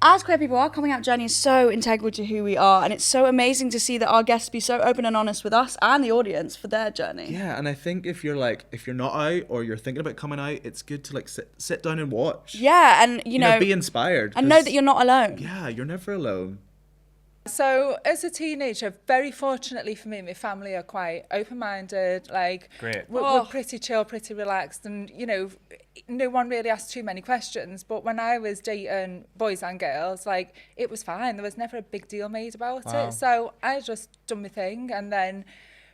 as queer people, our coming out journey is so integral to who we are, and it's so amazing to see that our guests be so open and honest with us and the audience for their journey. Yeah, and I think if you're not out or you're thinking about coming out, it's good to like sit down and watch. Yeah, and you know, be inspired and know that you're not alone. Yeah, you're never alone. So as a teenager, very fortunately for me, my family are quite open-minded. Like, great. We're pretty chill, pretty relaxed, and you know, no one really asked too many questions. But when I was dating boys and girls, like, it was fine. There was never a big deal made about it. So I just done my thing, and then,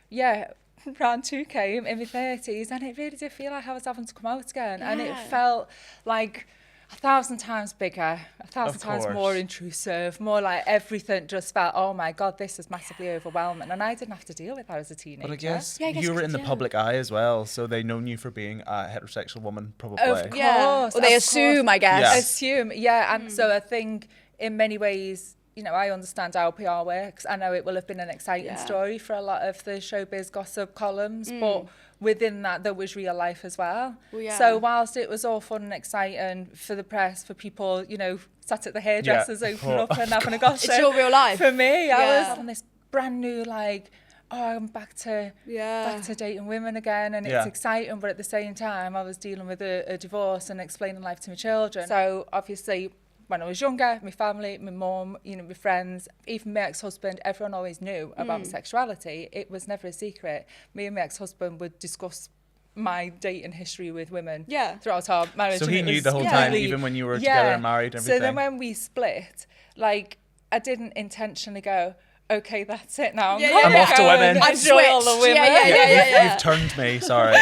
yeah, round 2 came in my 30s, and it really did feel like I was having to come out again, and it felt like 1,000 times bigger, 1,000 times more intrusive, more like everything just felt, oh my God, this is massively overwhelming. And I didn't have to deal with that as a teenager. But I guess you were in the public eye as well, so they known you for being a heterosexual woman, probably. Of course. Or they assume, I guess. Yeah. Assume, yeah. And so I think in many ways, you know, I understand how PR works. I know it will have been an exciting story for a lot of the showbiz gossip columns, but within that, there was real life as well. So whilst it was all fun and exciting for the press, for people, you know, sat at the hairdressers, opening up and having a gossip. It's your real life. For me, I was on this brand new, like, oh, I'm back to dating women again, and it's exciting, but at the same time, I was dealing with a divorce and explaining life to my children. So obviously, when I was younger, my family, my mum, you know, my friends, even my ex-husband, everyone always knew about my sexuality. It was never a secret. Me and my ex-husband would discuss my dating history with women throughout our marriage. So he knew the whole time, even when you were together and married and everything. So then when we split, like, I didn't intentionally go, okay, that's it now. I'm off to women. I've enjoy all the women. You've turned me, sorry.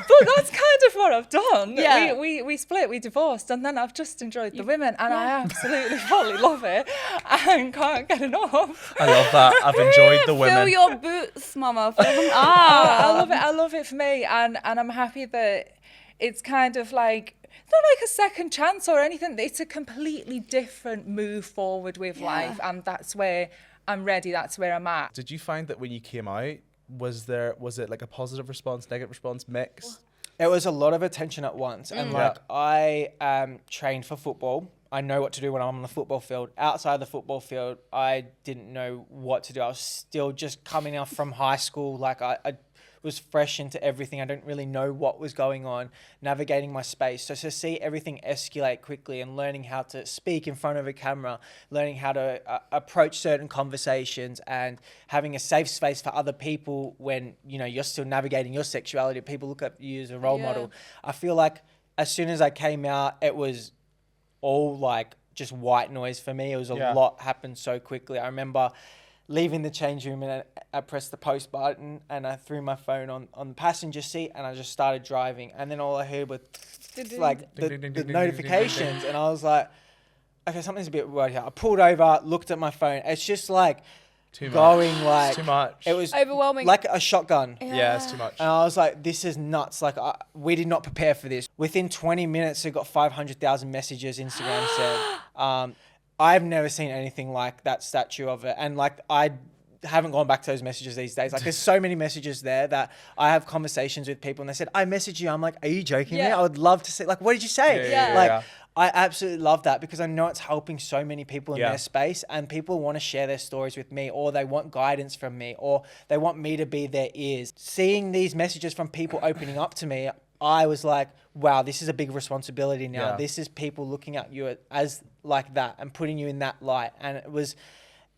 But that's kind of what I've done. Yeah. We split, we divorced, and then I've just enjoyed the women, and I absolutely fully love it and can't get enough. I love that. I've enjoyed the women. Fill your boots, mama. Fill them up. I love it. I love it for me, and I'm happy that it's kind of like, not like a second chance or anything. It's a completely different move forward with life, and that's where I'm ready. That's where I'm at. Did you find that when you came out, was it like a positive response, negative response, mix? It was a lot of attention at once. And like, I trained for football. I know what to do when I'm on the football field. Outside the football field, I didn't know what to do. I was still just coming out from high school. Like, I was fresh into everything. I didn't really know what was going on, navigating my space. So to see everything escalate quickly and learning how to speak in front of a camera, learning how to approach certain conversations, and having a safe space for other people when, you know, you're still navigating your sexuality, people look at you as a role model. I feel like as soon as I came out, it was all like just white noise for me. It was a lot happened so quickly. I remember leaving the change room, and I pressed the post button, and I threw my phone on the passenger seat, and I just started driving. And then all I heard was like the notifications, and I was like, okay, something's a bit weird here. I pulled over, looked at my phone. It's just like too much. It was overwhelming, like a shotgun. Yeah, it's too much. And I was like, this is nuts. Like, we did not prepare for this. Within 20 minutes, I got 500,000 messages. Instagram said. I've never seen anything like that statue of it. And like, I haven't gone back to those messages these days. Like, there's so many messages there that I have conversations with people, and they said, I messaged you. I'm like, are you joking me? I would love to say, like, what did you say? I absolutely love that, because I know it's helping so many people in their space, and people want to share their stories with me, or they want guidance from me, or they want me to be their ears. Seeing these messages from people opening up to me, I was like, wow, this is a big responsibility now. Yeah. This is people looking at you as like that and putting you in that light. And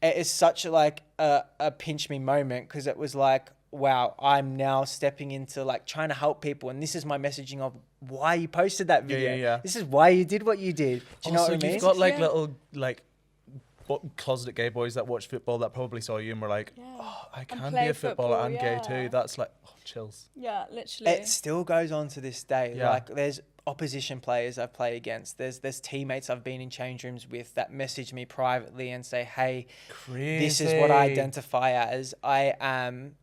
it is such a pinch me moment, because it was like, wow, I'm now stepping into like trying to help people. And this is my messaging of why you posted that video. Yeah. This is why you did what you did. Do you know what I mean? You've got like little like closeted gay boys that watch football that probably saw you and were like, oh, I can be a footballer and gay too. That's like, chills. Yeah, literally. It still goes on to this day. Yeah. Like, there's opposition players I've played against. There's teammates I've been in change rooms with that message me privately and say, hey, this is what I identify as. I am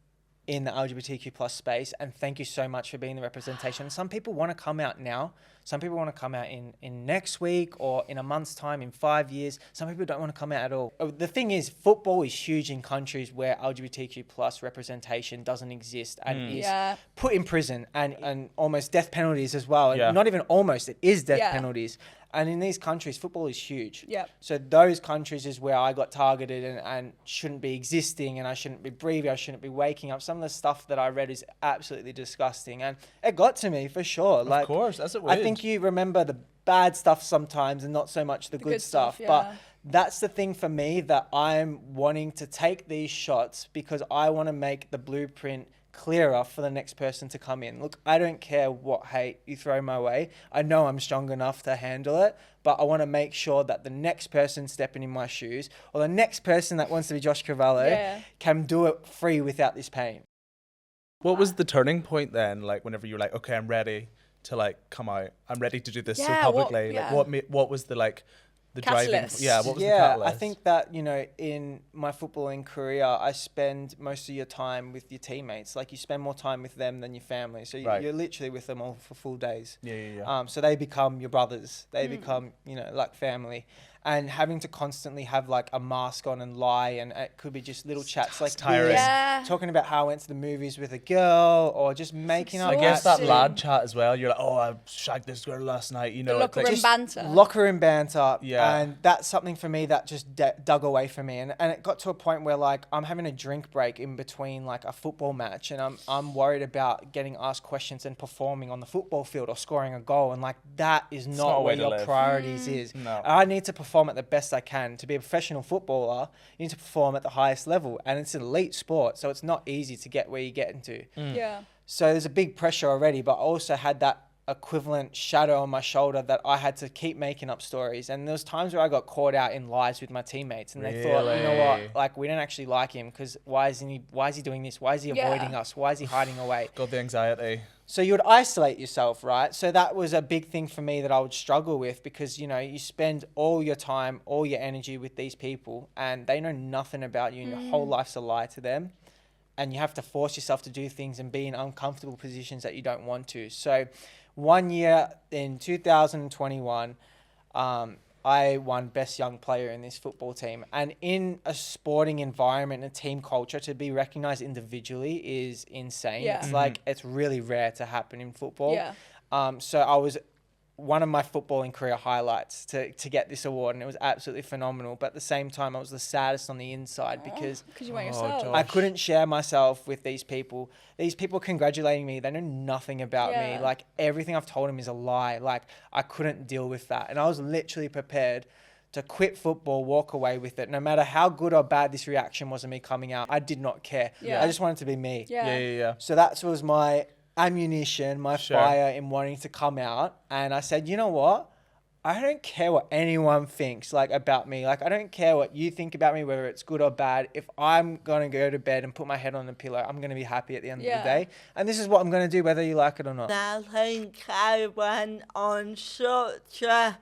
in the LGBTQ plus space, and thank you so much for being the representation. Some people want to come out now. Some people want to come out in next week, or in a month's time, in 5 years. Some people don't want to come out at all. The thing is, football is huge in countries where LGBTQ plus representation doesn't exist and is put in prison and almost death penalties as well. Yeah. Not even almost, it is death penalties. And in these countries, football is huge. Yep. So those countries is where I got targeted and shouldn't be existing, and I shouldn't be breathing, I shouldn't be waking up. Some of the stuff that I read is absolutely disgusting. And it got to me for sure. Of course, as it would. I think you remember the bad stuff sometimes and not so much the good stuff. yeah. But that's the thing for me, that I'm wanting to take these shots because I want to make the blueprint clearer for the next person to come in. Look, I don't care what hate you throw my way. I know I'm strong enough to handle it, but I want to make sure that the next person stepping in my shoes, or the next person that wants to be Josh Cavallo, can do it free without this pain. What was the turning point then? Like whenever you were like, okay, I'm ready to like come out. I'm ready to do this so publicly. What was the like the Catalyst. driving? Yeah, what was the catalyst? I think that, you know, in my footballing career, I spend most of your time with your teammates. Like you spend more time with them than your family. So you're literally with them all for full days. Yeah. So they become your brothers. They become, you know, like family. And having to constantly have like a mask on and lie, and it could be just little chats like tiring. this, talking about how I went to the movies with a girl, or just making up. I guess that lad chat as well. You're like, oh, I shagged this girl last night. You know, locker room banter. Locker room banter. Yeah. And that's something for me that just dug away from me. And it got to a point where like I'm having a drink break in between like a football match, and I'm worried about getting asked questions and performing on the football field or scoring a goal. And like that is not where your priorities is. No. I need to perform at the best I can. To be a professional footballer, you need to perform at the highest level, and it's an elite sport, so it's not easy to get where you get into. So there's a big pressure already, but I also had that equivalent shadow on my shoulder that I had to keep making up stories. And there was times where I got caught out in lies with my teammates, and they thought, you know what, like we don't actually like him because why is he doing this? Why is he avoiding us? Why is he hiding away? Got the anxiety. So you would isolate yourself, right? So that was a big thing for me that I would struggle with, because, you know, you spend all your time, all your energy with these people, and they know nothing about you, and your whole life's a lie to them. And you have to force yourself to do things and be in uncomfortable positions that you don't want to. So one year in 2021, I won Best Young Player in this football team. And in a sporting environment, a team culture, to be recognised individually is insane. Yeah. It's like, it's really rare to happen in football. So I was one of my footballing career highlights to get this award, and it was absolutely phenomenal. But at the same time, I was the saddest on the inside because you weren't yourself. I couldn't share myself with these people. These people congratulating me, they know nothing about me. Like everything I've told them is a lie. Like I couldn't deal with that. And I was literally prepared to quit football, walk away with it. No matter how good or bad this reaction was of me coming out, I did not care. I just wanted to be me. So that was my ammunition, my fire in wanting to come out. And I said, you know what? I don't care what anyone thinks like about me. Like I don't care what you think about me, whether it's good or bad. If I'm going to go to bed and put my head on the pillow, I'm going to be happy at the end of the day. And this is what I'm going to do, whether you like it or not. I think I went on such a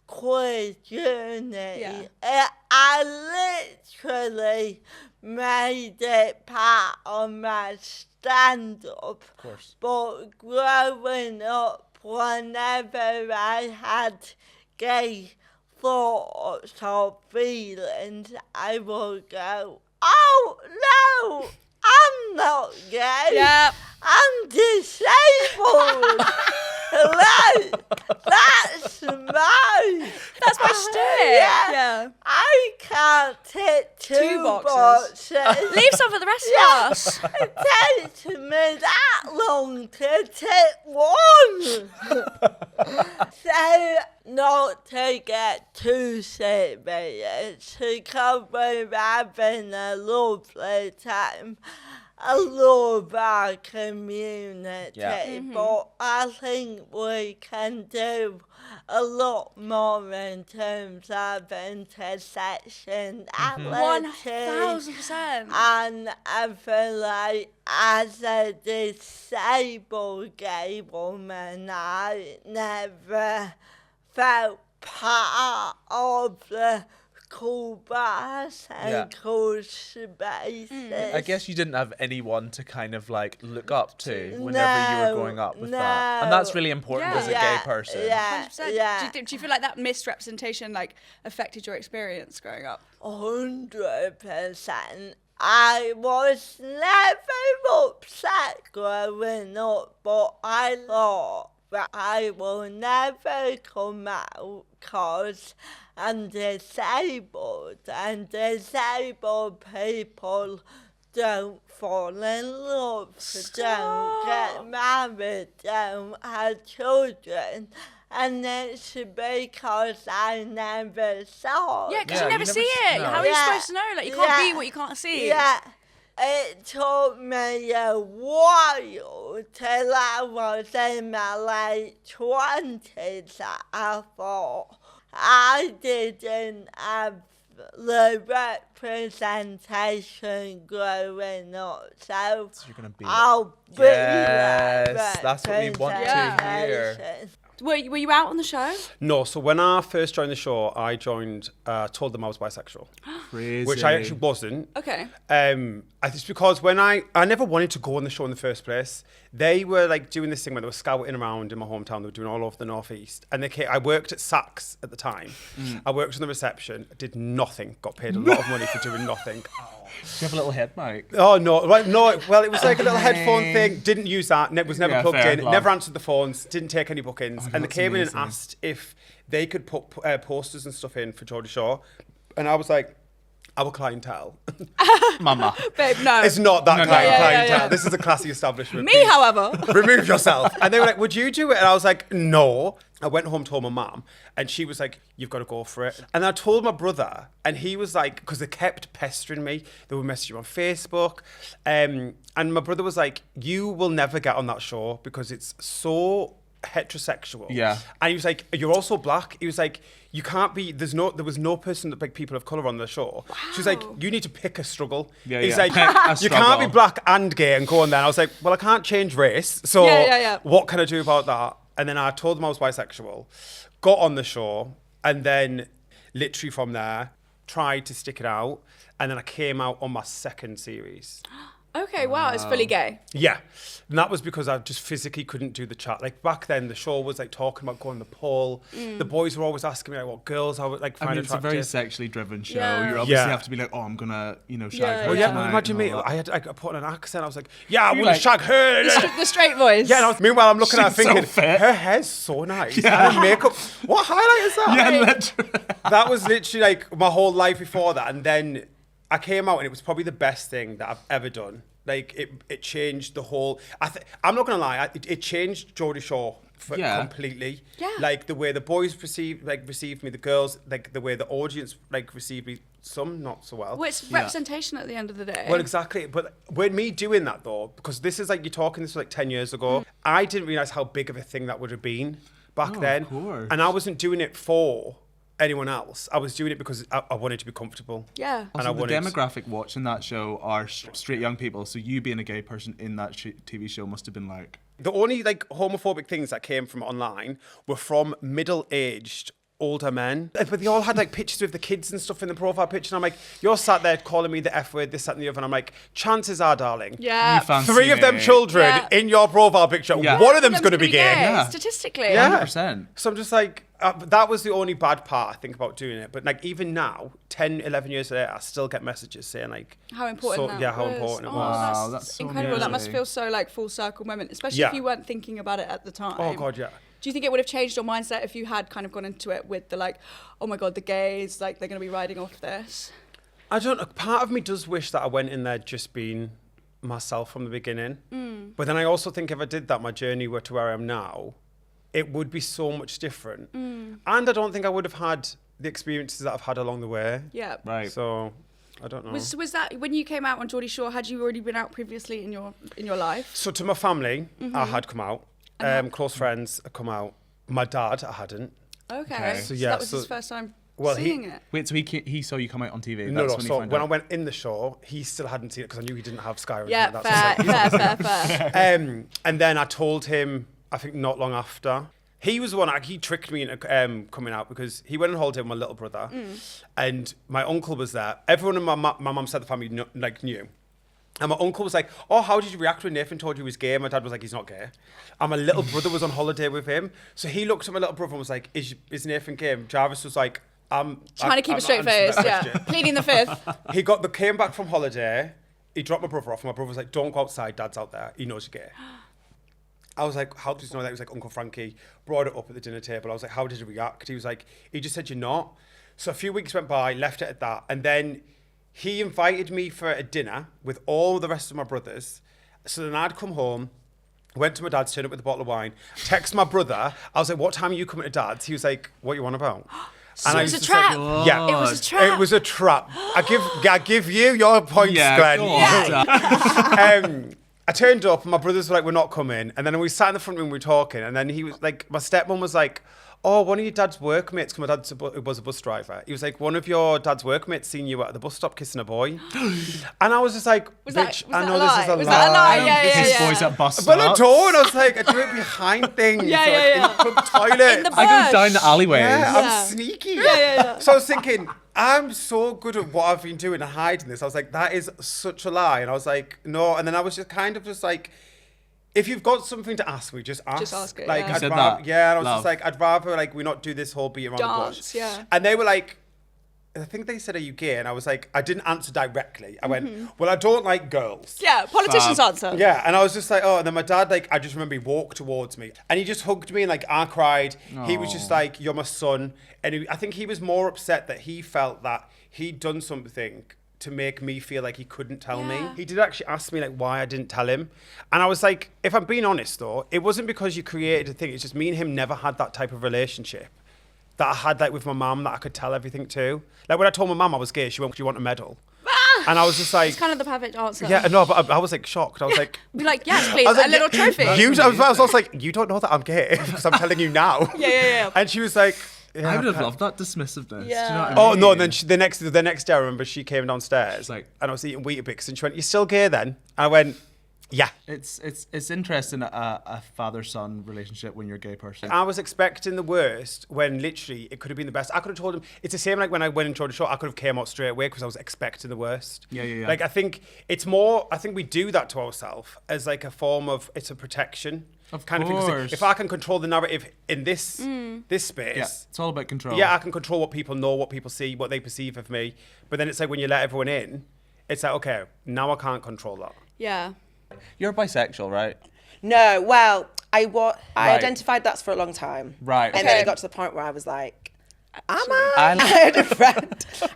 quick journey. I literally made it part of my stand-up. Of course. But growing up, whenever I had gay thoughts or feelings, I would go, oh no, I'm not gay. I'm disabled. Right, that's my shtick. I can't tick two boxes. Leave some for the rest of us. It takes me that long to tick one. So, not to get too serious, because we're having a lovely time. I love our community, but I think we can do a lot more in terms of intersection. 1000%. And I feel like as a disabled gay woman, I never felt part of the cool bars and cool spaces. I guess you didn't have anyone to kind of like look up to whenever you were growing up with that, and that's really important as a gay person. 100%. Do you feel like that misrepresentation like affected your experience growing up? 100%. I was never upset growing up, but I thought that I will never come out because I'm disabled, and disabled people don't fall in love, don't get married, don't have children. And it's because I never saw. Yeah, because Yeah, you you never never see s- it. no. How are you Yeah. supposed to know? Like, you can't Yeah. be what you can't see. Yeah, it took me a while till I was in my late 20s that I thought I didn't have the representation growing up, so You're gonna be. I'll be Yes, that that's what we want to hear. representation. Were you out on the show? No, so when I first joined the show, I told them I was bisexual, Crazy. which I actually wasn't. Okay. It's because when I never wanted to go on the show in the first place. They were like doing this thing where they were scouting around in my hometown. They were doing all over the northeast, and I worked at Saks at the time. I worked on the reception, did nothing, got paid a lot of money for doing nothing. Do you have a little head mic? Oh no, right, no. Well, it was like a little headphone thing. Didn't use that. Was never Yeah, plugged fair, in. love. Never answered the phones. Didn't take any bookings. And they that's came in and amazing. asked if they could put posters and stuff in for Geordie Shore, and I was like, our clientele. Mama. Babe, no. It's not that No, kind of yeah, clientele. yeah. This is a classy establishment. Me, however. Remove yourself. And they were like, would you do it? And I was like, no. I went home, told my mum, and she was like, you've got to go for it. And I told my brother, and he was like, because they kept pestering me. They would message me on Facebook. And my brother was like, you will never get on that show because it's so heterosexual. Yeah. And he was like, you're also black. He was like, you can't be, there was no person that like people of colour on the show. She was like, you need to pick a struggle. Yeah, He's yeah. like, Pick a you can't be struggle. black and gay and go on there. And I was like, well, I can't change race. So Yeah. what can I do about that? And then I told them I was bisexual, got on the show, and then literally from there, tried to stick it out. And then I came out on my second series. Okay, wow, it's fully gay. Yeah. And that was because I just physically couldn't do the chat. Like back then, the show was like talking about going to the pool. The boys were always asking me like what girls I would like find I mean, it's a attractive. very sexually driven show. Yeah. You obviously Yeah. have to be like, oh, I'm gonna, shag Yeah, her Well, yeah. yeah, tonight imagine and me. all that. I put on an accent. I was like, yeah, I You're wouldn't like- shag her. The straight voice. Yeah, and meanwhile, I'm looking at her She's so thinking, fit. her hair's so nice. And her makeup, what highlight is that? Yeah, literally. That was literally like my whole life before that. And then I came out and it was probably the best thing that I've ever done. Like it changed the whole, I'm not going to lie, it changed Geordie Shore completely. Yeah. Like the way the boys received me, the girls, like the way the audience like received me, some not so well. Well, it's representation at the end of the day. Well, exactly. But when me doing that though, because this is like, you're talking this was like 10 years ago, I didn't realize how big of a thing that would have been back Oh, then. of course. And I wasn't doing it for anyone else. I was doing it because I wanted to be comfortable. Yeah. And Also, I the wanted demographic watching that show are straight young people. So you being a gay person in that TV show must have been like... The only like homophobic things that came from online were from middle-aged older men. But they all had like pictures with the kids and stuff in the profile picture. And I'm like, you're sat there calling me the F word, this, that, and the other. And I'm like, chances are, darling, Yeah. You fancy 3 of them me. children Yeah. in your profile picture, Yeah. one of them's going to be gay. Yeah. Statistically. Yeah. 100%. So I'm just like, that was the only bad part I think about doing it. But like even now, 10, 11 years later, I still get messages saying like... How important that Yeah, how was. important it Oh, was. Wow, that's that's so incredible. That must amazing. feel so like full circle moment, especially Yeah. if you weren't thinking about it at the time. Oh, God, yeah. Do you think it would have changed your mindset if you had kind of gone into it with the like, oh my God, the gays, like they're going to be riding off this? I don't know. Part of me does wish that I went in there just being myself from the beginning. But then I also think if I did that, my journey were to where I am now, it would be so much different. And I don't think I would have had the experiences that I've had along the way. Yeah. Right. So I don't know. Was that when you came out on Geordie Shore? Had you already been out previously in your life? So to my family, I had come out. Close friends had come out. My dad, I hadn't. Okay. So, So yeah, that was so- his first time well, seeing it. Wait, so he saw you come out on TV? No, That's no. when he So found when I out. went in the show, he still hadn't seen it because I knew he didn't have Sky or anything Yeah, like that. So I was fair, like, fair. And then I told him, I think not long after, he was the one, he tricked me into coming out because he went on holiday with my little brother and my uncle was there. Everyone in my mum's side of the family knew. And my uncle was like, oh, how did you react when Nathan told you he was gay? And my dad was like, he's not gay. And my little brother was on holiday with him. So he looked at my little brother and was like, is Nathan gay? And Jarvis was like, Trying to keep I'm a straight not answering face, that yeah. question. Pleading the fifth. He came back from holiday. He dropped my brother off. And my brother was like, don't go outside. Dad's out there. He knows you're gay. I was like, how did you know that? He was like, Uncle Frankie brought it up at the dinner table. I was like, how did he react? He was like, he just said, you're not. So a few weeks went by, left it at that. And then he invited me for a dinner with all the rest of my brothers. So then I'd come home, went to my dad's, turned up with a bottle of wine, text my brother. I was like, what time are you coming to dad's? He was like, what you on about? So I it was a just trap. like, yeah, It was a trap. It was a trap. I give you your points, Glenn. Go on. I turned up and my brothers were like, we're not coming. And then we sat in the front room, we were talking. And then he was like, my stepmom was like, oh, one of your dad's workmates, because my dad was a bus driver. He was like, one of your dad's workmates seen you at the bus stop kissing a boy. And I was just like, bitch, I know this is a lie. Was that a lie? Yeah, This yeah, is yeah. boys at bus stops. Well, I don't. I was like, I do it behind things. Yeah, so, yeah, like, yeah. in the club toilet. In the I go down the alleyways. Yeah, Yeah. I'm sneaky. yeah. So I was thinking, I'm so good at what I've been doing and hiding this. I was like, that is such a lie. And I was like, no. And then I was just kind of just like, if you've got something to ask me, just ask. Just ask it, Like, yeah. You I'd said rather, that. yeah, and I was Love. just like, I'd rather like we not do this whole beat around the bush. Dance, yeah. And they were like, I think they said, are you gay? And I was like, I didn't answer directly. I went, well, I don't like girls. Yeah, politician's answer. Yeah, and I was just like, oh, and then my dad, like, I just remember he walked towards me and he just hugged me and like I cried. He was just like, you're my son. And I think he was more upset that he felt that he'd done something to make me feel like he couldn't tell me. He did actually ask me like why I didn't tell him. And I was like, if I'm being honest though, it wasn't because you created a thing. It's just me and him never had that type of relationship that I had like with my mum that I could tell everything to. Like when I told my mum I was gay, she went, do you want a medal? And I was just like, It's kind of the perfect answer. yeah, no, but I was like shocked. I was like, Be like, yes, please, I was like, a little trophy. I was like, you don't know that I'm gay because I'm telling you now. Yeah. And she was like, yeah, I would have okay. loved that dismissiveness. Yeah. Do you know what I Oh mean? no! And then the next day, I remember she came downstairs, Like- and I was eating Weetabix, and she went, "You still gay then?" And I went, "Yeah." It's interesting a father-son relationship when you're a gay person. I was expecting the worst when literally it could have been the best. I could have told him. It's the same like when I went and tried the show. I could have came out straight away because I was expecting the worst. Yeah. Like I think it's more. I think we do that to ourselves as like a form of it's a protection. Of kind of thing. 'Cause course. if I can control the narrative in this space. Yeah, it's all about control. Yeah, I can control what people know, what people see, what they perceive of me. But then it's like when you let everyone in, it's like, okay, now I can't control that. Yeah. You're bisexual, right? No, well, I Right. identified that for a long time. Right, And then okay. it got to the point where I was like, am I I? like-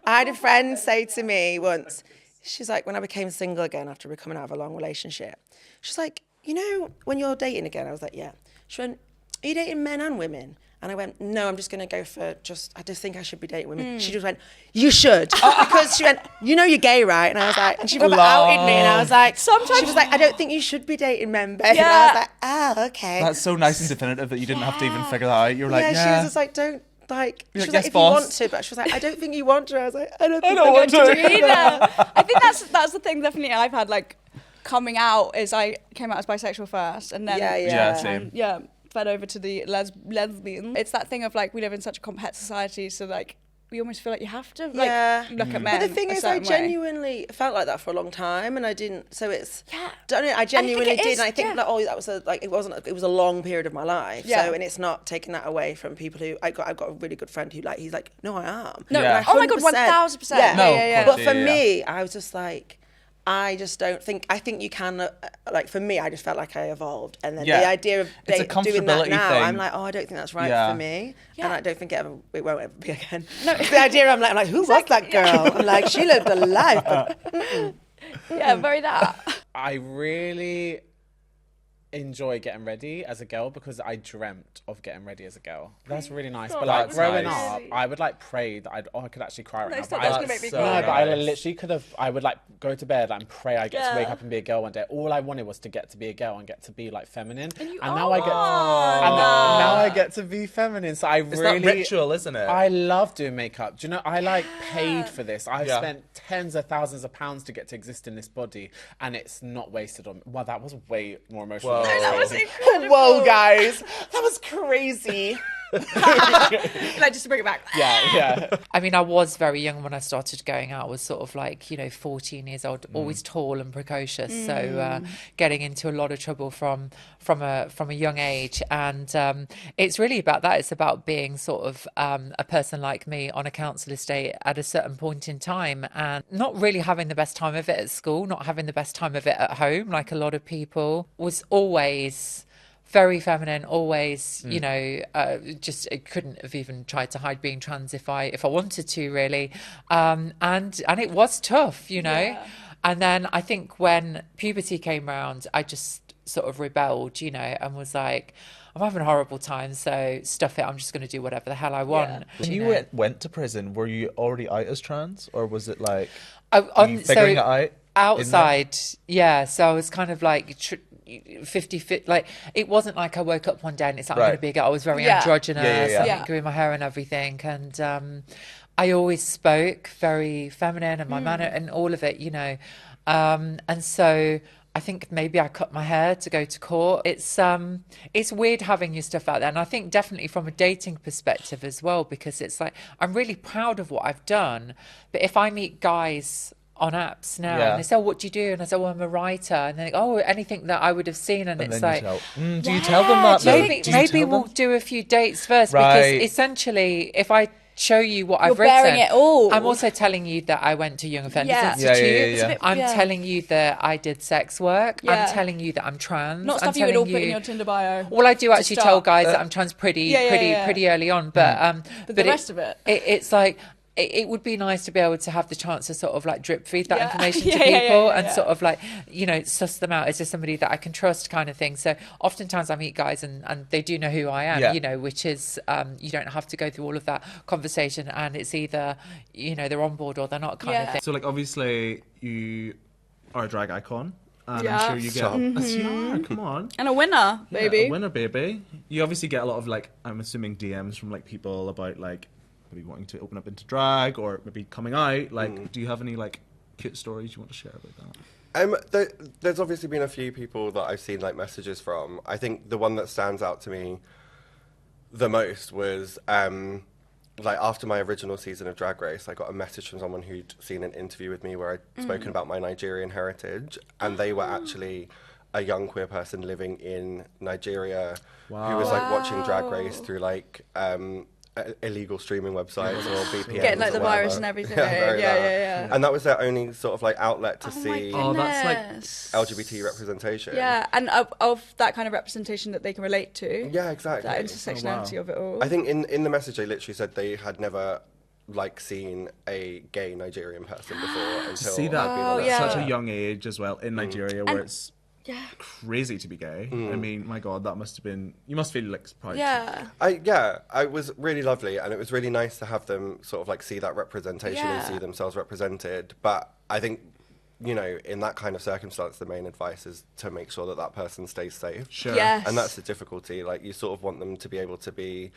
I had a friend say to me once, she's like, when I became single again after coming out of a long relationship, she's like, you know, when you're dating again, I was like, yeah. She went, are you dating men and women? And I went, no, I'm just going to go for I just think I should be dating women. She just went, you should. Because she went, you know you're gay, right? And I was like, and she proper outed me. And I was like, Sometimes- she was like, I don't think you should be dating men, babe. And I Yeah. was like, oh, okay. That's so nice and definitive that you didn't have to even figure that out. You were like, yeah, yeah. she was just like, don't, like, she You're was like, like, "Yes, if you want boss." to, but she was like, I don't think you want to. I was like, I don't think don't I'm want going to. to do that. Either. I think that's the thing definitely I've had, like, coming out is I came out as bisexual first and then Yeah, same. fed over to the lesbian. It's that thing of like we live in such a complex society, so like we almost feel like you have to like Yeah. look at men. But the thing a is, I certain way. genuinely felt like that for a long time, and I didn't. So it's, Yeah. don't know. I genuinely it did, is, and I think yeah. that that was it wasn't. It was a long period of my life. Yeah. So, and it's not taking that away from people who I've got a really good friend who he's like, no, I am. No, Yeah. And oh my god, 100%. 1000%. Yeah. No, yeah. of course. But for Yeah. me, I was just like, I just don't think. I think you can. Like for me, I just felt like I evolved, and then Yeah. the idea of It's a doing that comfortability now, thing. I'm like, oh, I don't think that's right Yeah. for me, Yeah. and I don't think it won't ever be again. No, the idea, I'm like, who was that girl? I'm like, she lived a life. But Yeah, very that. I really enjoy getting ready as a girl because I dreamt of getting ready as a girl. That's really nice. But like that's growing nice. up, I would like pray that I could actually cry right No, now. stop, But that's I- gonna make me so cry. No, but I nice. literally could have. I would like go to bed and pray I get to wake Yeah. up and be a girl one day. All I wanted was to get to be a girl and get to be like feminine. you now I get. are. And now I get to be feminine. So I It's really. that ritual, isn't it? I love doing makeup. Do you know, I like paid for this. I've Yeah. spent tens of thousands of pounds to get to exist in this body, and it's not wasted on me. Wow, that was way more emotional. Whoa. than I That was was incredible. Whoa, guys, that was crazy. Like just to bring it back. Yeah. I mean, I was very young when I started going out. I was sort of like, 14 years old, always tall and precocious. So getting into a lot of trouble from a young age. And it's really about that. It's about being sort of a person like me on a council estate at a certain point in time and not really having the best time of it at school, not having the best time of it at home, like a lot of people. Was always very feminine, always, you know, just I couldn't have even tried to hide being trans if I wanted to, really. And it was tough, you know. Yeah. And then I think when puberty came around, I just sort of rebelled, you know, and was like, I'm having a horrible time, so stuff it. I'm just going to do whatever the hell I want. When you know? went to prison, were you already out as trans, or was it like On figuring it out? Outside, yeah. So I was kind of like 50 fit. Like, it wasn't like I woke up one day and it's like, I'm going to be a girl. I was very androgynous, I think, doing my hair and everything. And I always spoke very feminine, and my manner and all of it, you know. And so I think maybe I cut my hair to go to court. It's weird having your stuff out there. And I think definitely from a dating perspective as well, because it's like, I'm really proud of what I've done. But if I meet guys on apps now and they say, oh, what do you do? And I say, well, I'm a writer. And they go, oh, anything that I would have seen. And it's like, do you tell them that? Maybe we'll do a few dates first, because essentially if I show you what I've written, bearing it all. I'm also telling you that I went to Young Offenders Yeah. Institute. I'm telling you that I did sex work. I'm telling you that I'm trans. Not stuff you would all put in your Tinder bio. Well, I do actually tell guys that I'm trans pretty early on, but the rest of it, it's like, it would be nice to be able to have the chance to sort of like drip feed that information to people and sort of like, you know, suss them out. Is there somebody that I can trust, kind of thing? So oftentimes I meet guys and they do know who I am, you know, which is, you don't have to go through all of that conversation, and it's either, you know, they're on board or they're not, kind of thing. So like, obviously you are a drag icon. And I'm sure you get come on. And a winner, baby. Yeah, a winner, baby. You obviously get a lot of, like, I'm assuming DMs from like people about like maybe wanting to open up into drag or maybe coming out. Like, do you have any like cute stories you want to share about that? There's obviously been a few people that I've seen like messages from. I think the one that stands out to me the most was like after my original season of Drag Race, I got a message from someone who'd seen an interview with me where I'd spoken about my Nigerian heritage, and they were actually a young queer person living in Nigeria who was like watching Drag Race through like illegal streaming websites or VPNs, getting like the whatever. virus and everything. Yeah. And that was their only sort of like outlet to see that's like LGBT representation. Yeah, and of that kind of representation that they can relate to. Yeah, exactly. That intersectionality of it all. I think in the message they literally said they had never like seen a gay Nigerian person before until see that at such a young age as well in Nigeria, where it's crazy to be gay. I mean, my God, that must have been, you must feel like proud. It was really lovely, and it was really nice to have them sort of like see that representation and see themselves represented. But I think, you know, in that kind of circumstance, the main advice is to make sure that that person stays safe. Sure. Yes. And that's the difficulty. Like, you sort of want them to be able to be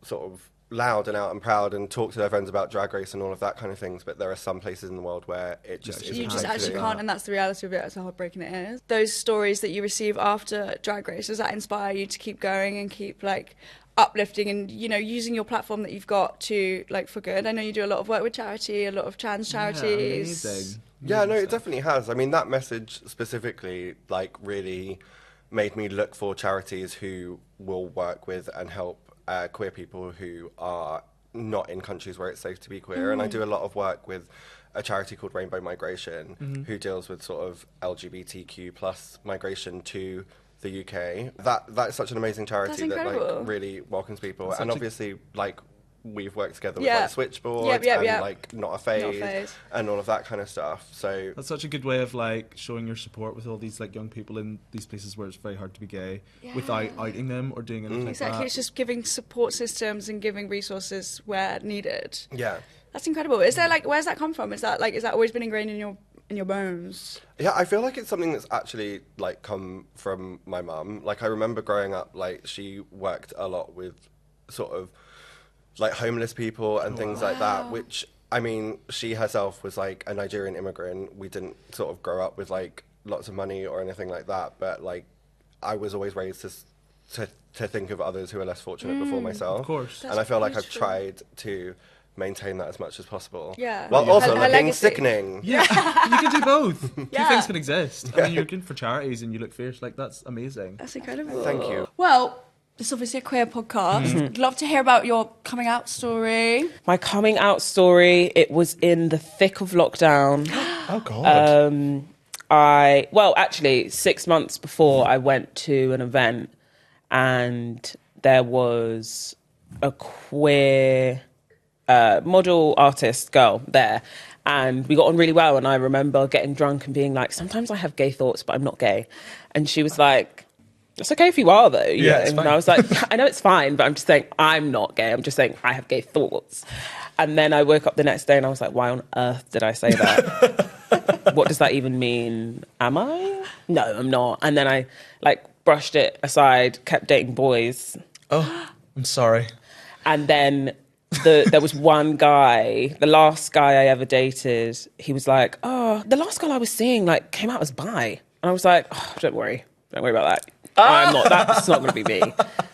sort of loud and out and proud and talk to their friends about Drag Race and all of that kind of things, but there are some places in the world where it just isn't. You just actually can't, and that's the reality of it. That's how heartbreaking it is. Those stories that you receive after Drag Race, does that inspire you to keep going and keep like uplifting and, you know, using your platform that you've got to like for good? I know you do a lot of work with charity, a lot of trans charities. Amazing. Yeah, no, it definitely has. I mean, that message specifically like really made me look for charities who will work with and help queer people who are not in countries where it's safe to be queer. And I do a lot of work with a charity called Rainbow Migration, who deals with sort of LGBTQ plus migration to the UK. That's such an amazing charity that like really welcomes people. And obviously like we've worked together with like Switchboard and like Not a Phase and all of that kind of stuff. So that's such a good way of like showing your support with all these like young people in these places where it's very hard to be gay without outing them or doing anything like that. It's just giving support systems and giving resources where needed. Yeah. That's incredible. Is there like, where's that come from? Is that always been ingrained in your bones? Yeah, I feel like it's something that's actually like come from my mum. Like I remember growing up, like she worked a lot with sort of like homeless people and things like that, which, I mean, she herself was like a Nigerian immigrant. We didn't sort of grow up with like lots of money or anything like that, but like I was always raised to think of others who are less fortunate before myself. Of course. And I feel like I've tried to maintain that as much as possible. Yeah. While also looking sickening. Yeah, you can do both. Two things can exist. I mean, you're good for charities and you look fierce. Like, that's amazing. That's incredible. Thank you. Well, it's obviously a queer podcast. I'd love to hear about your coming out story. My coming out story, it was in the thick of lockdown. Oh, God. actually 6 months before I went to an event and there was a queer model artist girl there and we got on really well, and I remember getting drunk and being like, sometimes I have gay thoughts but I'm not gay, and she was like, it's okay if you are though. Yeah, it's fine. And I was like, I know it's fine, but I'm just saying I'm not gay, I'm just saying I have gay thoughts. And then I woke up the next day and I was like, why on earth did I say that? What does that even mean? Am I? No, I'm not. And then I like brushed it aside, kept dating boys. Oh, I'm sorry. And then there was one guy, the last guy I ever dated, he was like, oh, the last girl I was seeing like came out as bi. And I was like, oh, don't worry about that. I'm not, that's not going to be me.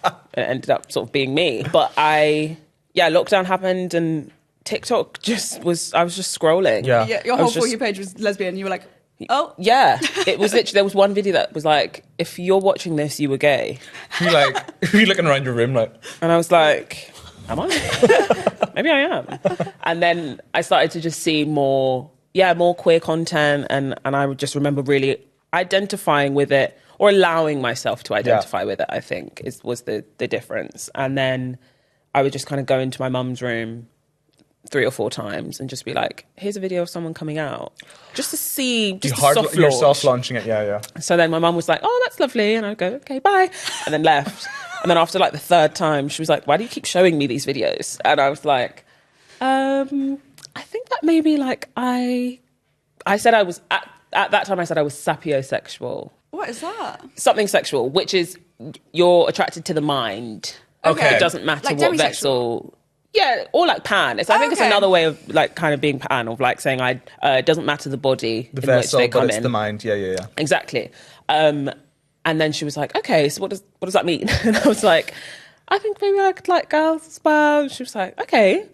It ended up sort of being me. But lockdown happened and TikTok I was just scrolling. Yeah, your whole For You page was lesbian. You were like, oh. Yeah, it was literally, there was one video that was like, if you're watching this, you were gay. You're looking around your room like. And I was like, am I? Maybe I am. And then I started to just see more queer content, and I would just remember really identifying with it, or allowing myself to identify with it, I think, was the difference. And then I would just kind of go into my mum's room 3 or 4 times and just be like, here's a video of someone coming out. Just to see, you're soft-launching it, yeah. So then my mum was like, oh, that's lovely. And I'd go, okay, bye. And then left. And then after like the 3rd time, she was like, why do you keep showing me these videos? And I was like, I think that maybe like I said I was, at that time I said I was sapiosexual. What is that? Something sexual, which is you're attracted to the mind. Okay. It doesn't matter like what vessel. Yeah, or like pan. I think it's another way of like kind of being pan, of like saying it doesn't matter the body the in vessel, which they come but it's in. the mind. Yeah. Exactly. And then she was like, okay, so what does that mean? And I was like, I think maybe I could like girls as well. And she was like, okay.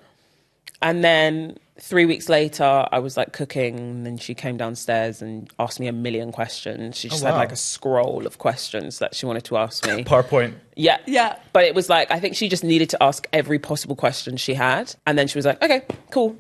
And then 3 weeks later, I was like cooking, and then she came downstairs and asked me a million questions. She just had like a scroll of questions that she wanted to ask me. PowerPoint. Yeah. But it was like, I think she just needed to ask every possible question she had. And then she was like, okay, cool.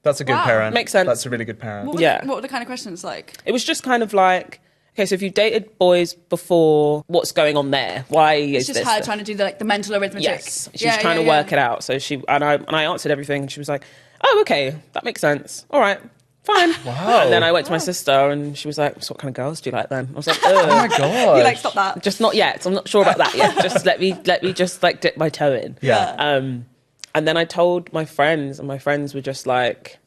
That's a good parent. Makes sense. That's a really good parent. What were the kind of questions like? It was just kind of like, okay, so if you've dated boys before, what's going on there? Why is it's just this? her trying to do the mental arithmetic. Yes, she's trying to work it out. So I answered everything, and she was like, oh, okay, that makes sense. All right, fine. Wow. And then I went to my sister, and she was like, so what kind of girls do you like then? I was like, oh my god. You like, stop that. Just not yet. I'm not sure about that yet. Just let me just like dip my toe in. Yeah. And then I told my friends, and my friends were just like,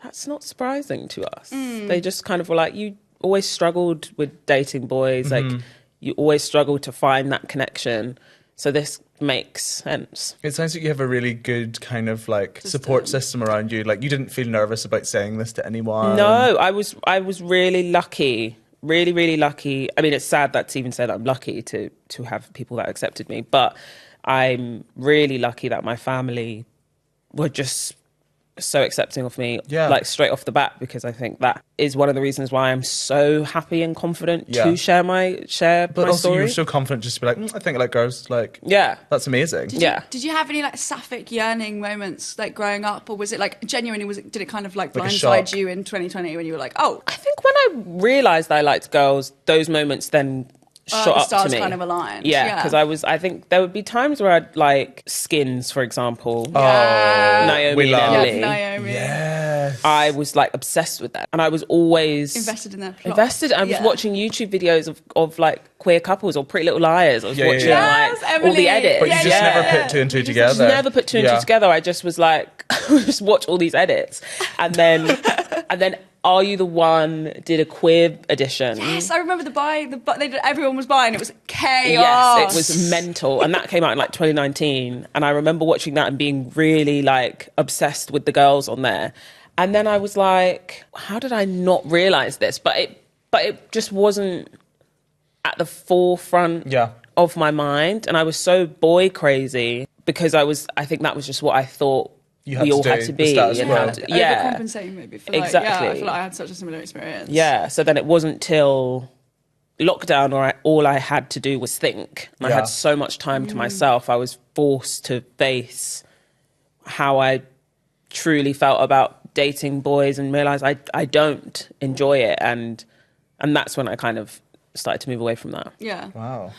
that's not surprising to us. They just kind of were like, you always struggled with dating boys. Like, you always struggled to find that connection. So this makes sense. It sounds like you have a really good kind of like support system around you. Like, you didn't feel nervous about saying this to anyone. No, I was really lucky. Really, really lucky. I mean, it's sad to even say that I'm lucky to have people that accepted me, but I'm really lucky that my family were just so accepting of me, like straight off the bat, because I think that is one of the reasons why I'm so happy and confident to share my But also story. you're so confident just to be like, I think I like girls. Like, that's amazing. Did you have any like sapphic yearning moments like growing up, or was it like genuinely? Did it kind of like blindside you in 2020 when you were like, oh? I think when I realised I liked girls, those moments then shot up to me. Kind of aligned. Yeah, because I think there would be times where I'd like Skins, for example. Naomi and Emily. Naomi. Yes. I was like obsessed with that, and I was always invested in their plot. I was watching YouTube videos of like queer couples or Pretty Little Liars. I was watching Yes, like Emily. all the edits. But you just never put 2 and 2 together. Just never put 2 and 2 together. I just was like, just watch all these edits, and then Are You the One did a queer edition. Yes, I remember everyone was buying. It was chaos. Yes, it was mental. And that came out in like 2019. And I remember watching that and being really like obsessed with the girls on there. And then I was like, how did I not realise this? But it just wasn't at the forefront of my mind. And I was so boy crazy because I think that was just what I thought we all had to be. Overcompensating maybe. Exactly. I feel like I had such a similar experience. Yeah, so then it wasn't till lockdown where all I had to do was think. I had so much time to myself. I was forced to face how I truly felt about dating boys and realise I don't enjoy it. And And that's when I kind of started to move away from that. Yeah. Wow.